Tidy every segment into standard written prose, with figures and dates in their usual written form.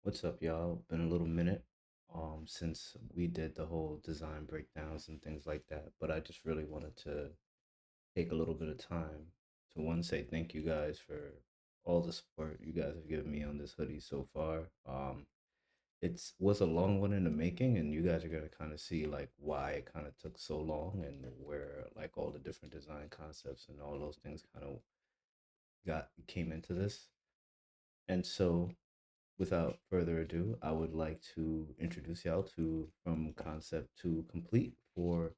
What's up, y'all? Been a little minute since we did the whole design breakdowns and things like that, but I just really wanted to take a little bit of time to one say thank you guys for all the support you guys have given me on this hoodie so far. It's was a long one in the making, and you guys are gonna kind of see like why it kind of took so long and where like all the different design concepts and all those things kind of got came into this. And so without further ado, I would like to introduce y'all to From Concept to Complete for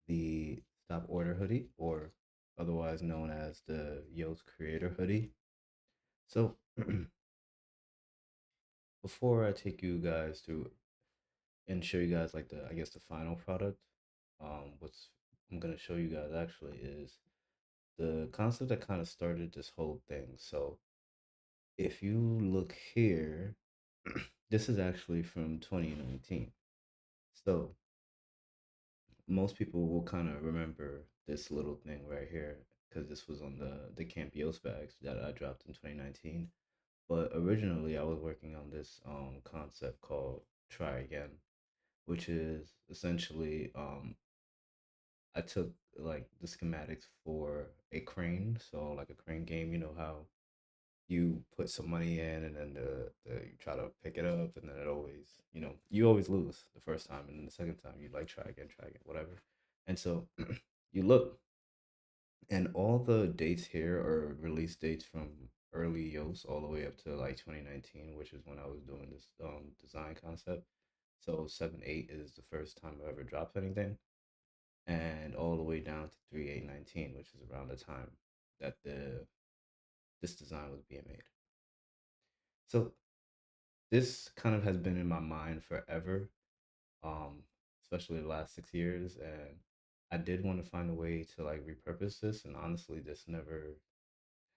the Stop Order Hoodie, or otherwise known as the Yos Creator Hoodie. So, before I take you guys through and show you guys like I guess the final product, what's I'm gonna show you guys actually is the concept that kind of started this whole thing. So, if you look here, this is actually from 2019. So, most people will kind of remember this little thing right here because this was on the Camp Yos bags that I dropped in 2019. But originally, I was working on this concept called Try Again, which is essentially I took like the schematics for a crane, so like a crane game. You know how you put some money in and then you try to pick it up and then it always you always lose the first time and then the second time you like try again, whatever. And so you look and all the dates here are release dates from early Yos all the way up to like 2019, which is when I was doing this design concept. So 7-8 is the first time I ever dropped anything, and all the way down to 3-8-19, which is around the time that the this design was being made. So this kind of has been in my mind forever, um, especially the last 6 years. And I did want to find a way to like repurpose this. And honestly, this never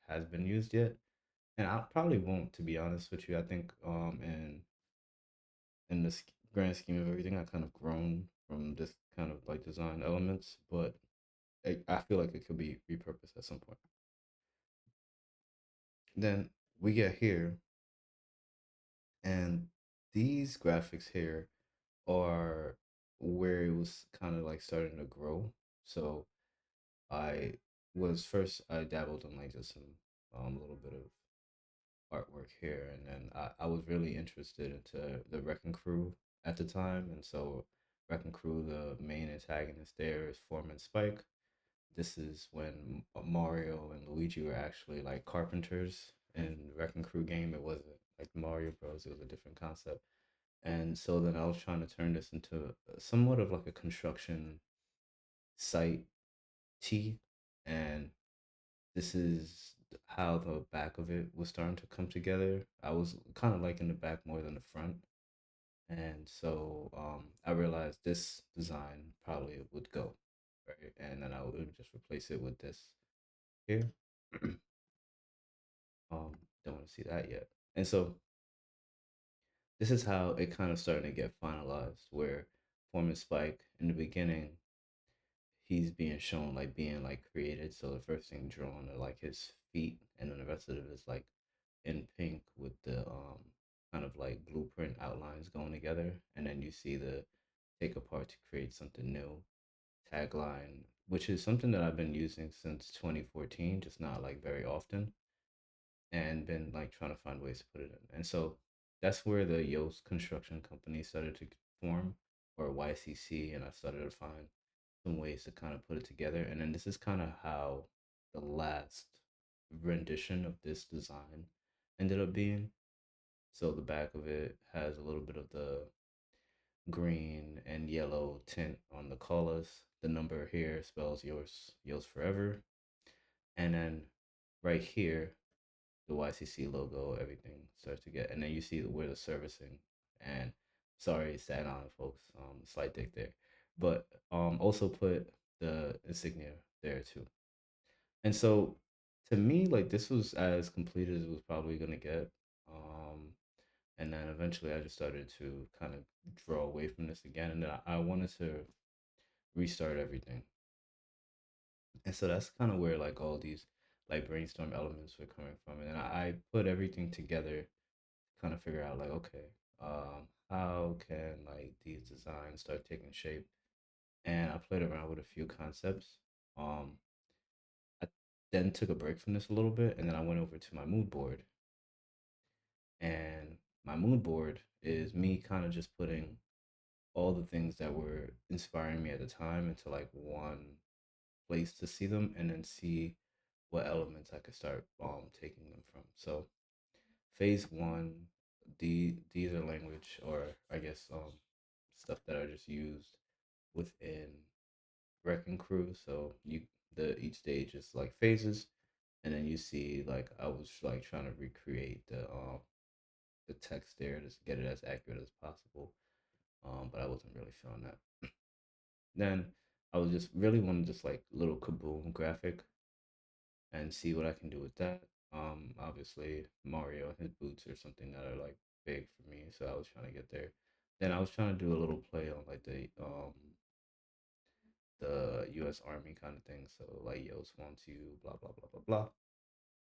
has been used yet. And I probably won't, to be honest with you. I think in the grand scheme of everything, I kind of grown from this kind of like design elements, but I feel like it could be repurposed at some point. Then we get here, and these graphics here are where it was kind of like starting to grow. So I dabbled in like just some little bit of artwork here, and then I was really interested into the Wrecking Crew at the time, and so Wrecking Crew, the main antagonist there is Foreman Spike. This is when Mario and Luigi were actually like carpenters in Wrecking Crew game. It wasn't like Mario Bros. It was a different concept. And so then I was trying to turn this into somewhat of like a construction site tee, and this is how the back of it was starting to come together. I was kind of liking the back more than the front, and so I realized this design probably would go right, and then I would just replace it with this here. Don't want to see that yet, and so this is how it kind of started to get finalized. Where Foreman Spike in the beginning he's being shown like being like created. So the first thing drawn are like his feet, and then the rest of it is like in pink with the kind of like blueprint outlines going together. And then you see the take apart to create something new tagline, which is something that I've been using since 2014, just not like very often, and been like trying to find ways to put it in. And so that's where the Yoast Construction Company started to form, or YCC, and I started to find some ways to kind of put it together. And then this is kind of how the last rendition of this design ended up being. So the back of it has a little bit of the green and yellow tint on the colors. The number here spells yours forever. And then right here, the YCC logo, everything starts to get, and then you see where the servicing and sorry, Staten Island folks, slight dick there, but also put the insignia there too. And so to me, like this was as complete as it was probably gonna get. Um, and then eventually I just started to kind of draw away from this again, and then I wanted to restart everything. And so that's kind of where like all these like brainstorm elements were coming from. And then I put everything together kind of figure out like, okay, how can like these designs start taking shape? And I played around with a few concepts. Um, I then took a break from this a little bit, and then I went over to my mood board. And my mood board is me kind of just putting all the things that were inspiring me at the time into like one place to see them, and then see what elements I could start taking them from. So phase one, these are language, or I guess stuff that are just used within Wrecking Crew. So you the each stage is like phases, and then you see like I was like trying to recreate the text there to get it as accurate as possible. But I wasn't really feeling that. Then I was just really wanting just like little kaboom graphic and see what I can do with that. Obviously Mario and his boots are something that are like big for me, so I was trying to get there. Then I was trying to do a little play on like the U.S. Army kind of thing. So like Yos wants you, blah blah blah blah blah.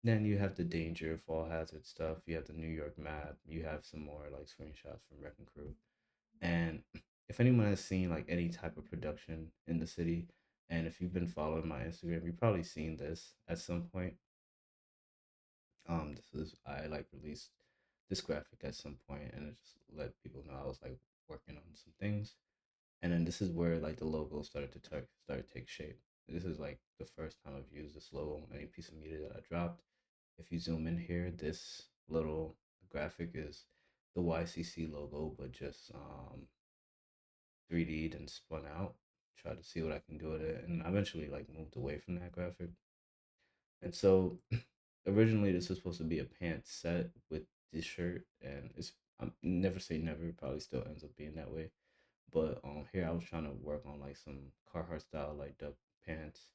Then you have the danger, fall hazard stuff. You have the New York map. You have some more like screenshots from Wrecking Crew. And if anyone has seen like any type of production in the city, and if you've been following my Instagram, you've probably seen this at some point. This is I like released this graphic at some point, and it just let people know I was like working on some things. And then this is where like the logo started to start to take shape. This is like the first time I've used this logo on any piece of media that I dropped. If you zoom in here, this little graphic is the YCC logo, but just 3D'd and spun out. Tried to see what I can do with it, and I eventually like moved away from that graphic. And so originally this was supposed to be a pants set with this shirt, and it's I'm never say never, probably still ends up being that way. But here I was trying to work on like some Carhartt style like duck pants,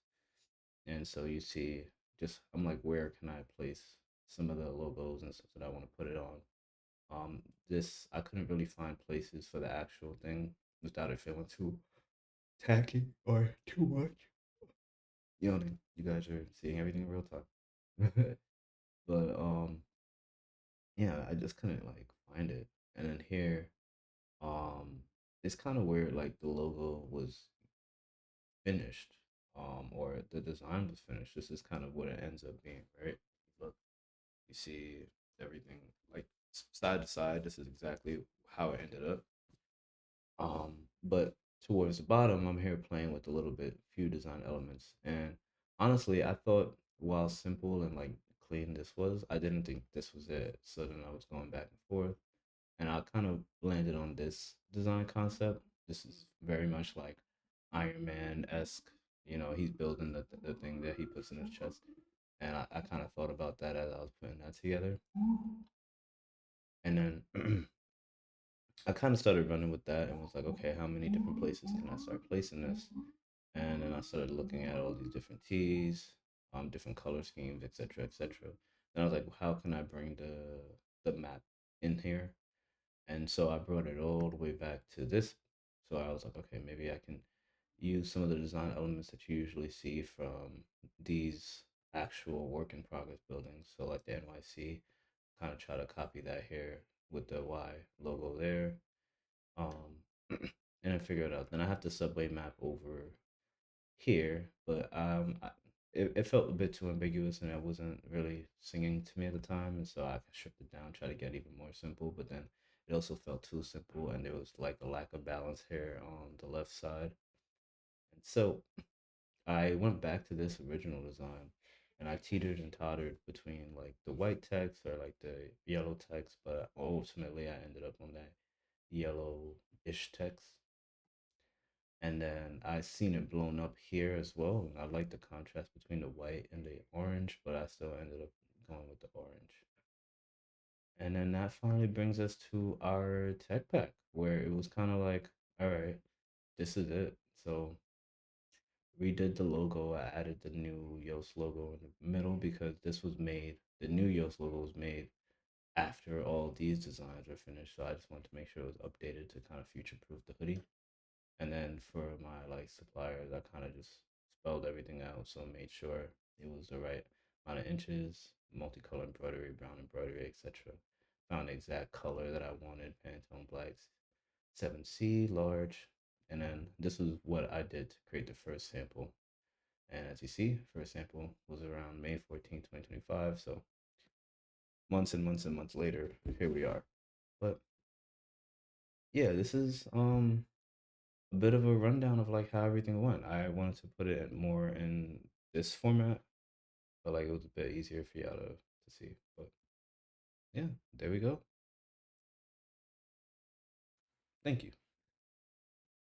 and so you see, just I'm like, where can I place some of the logos and stuff that I want to put it on? This I couldn't really find places for the actual thing without it feeling too tacky or too much. You know, you guys are seeing everything in real time. But yeah, I just couldn't like find it. And then here, um, it's kind of weird. Like the logo was finished, or the design was finished. This is kind of what it ends up being, right? Look, you see everything like side to side. This is exactly how it ended up. But towards the bottom, I'm here playing with a little bit, few design elements, and honestly, I thought while simple and like clean this was, I didn't think this was it. So then I was going back and forth, and I kind of landed on this design concept. This is very much like Iron Man esque. You know, he's building the thing that he puts in his chest, and I kind of thought about that as I was putting that together, and then I kind of started running with that and was like, okay, how many different places can I start placing this? And then I started looking at all these different tees, different color schemes, etc., etc. And I was like, how can I bring the map in here? And so I brought it all the way back to this. So I was like, okay, maybe I can use some of the design elements that you usually see from these actual work in progress buildings. So like the NYC, kind of try to copy that here with the Y logo there, and then figure it out. Then I have the subway map over here, but it felt a bit too ambiguous, and it wasn't really singing to me at the time, and so I stripped it down, try to get even more simple. But then it also felt too simple, and there was like a lack of balance here on the left side, and so I went back to this original design. And I teetered and tottered between like the white text or like the yellow text, but ultimately I ended up on that yellow-ish text. And then I seen it blown up here as well. And I like the contrast between the white and the orange, but I still ended up going with the orange. And then that finally brings us to our tech pack, where it was kind of like, all right, this is it. So redid the logo. I added the new Yoast logo in the middle because the new Yoast logo was made after all these designs were finished. So I just wanted to make sure it was updated to kind of future proof the hoodie. And then for my like suppliers, I kind of just spelled everything out, so made sure it was the right amount of inches, multicolor embroidery, brown embroidery, etc. found the exact color that I wanted, Pantone Blacks 7C large. And then this is what I did to create the first sample. And as you see, first sample was around May 14th, 2025. So months and months and months later, here we are. But yeah, this is a bit of a rundown of like how everything went. I wanted to put it more in this format, but like it was a bit easier for y'all to see. But yeah, there we go. Thank you.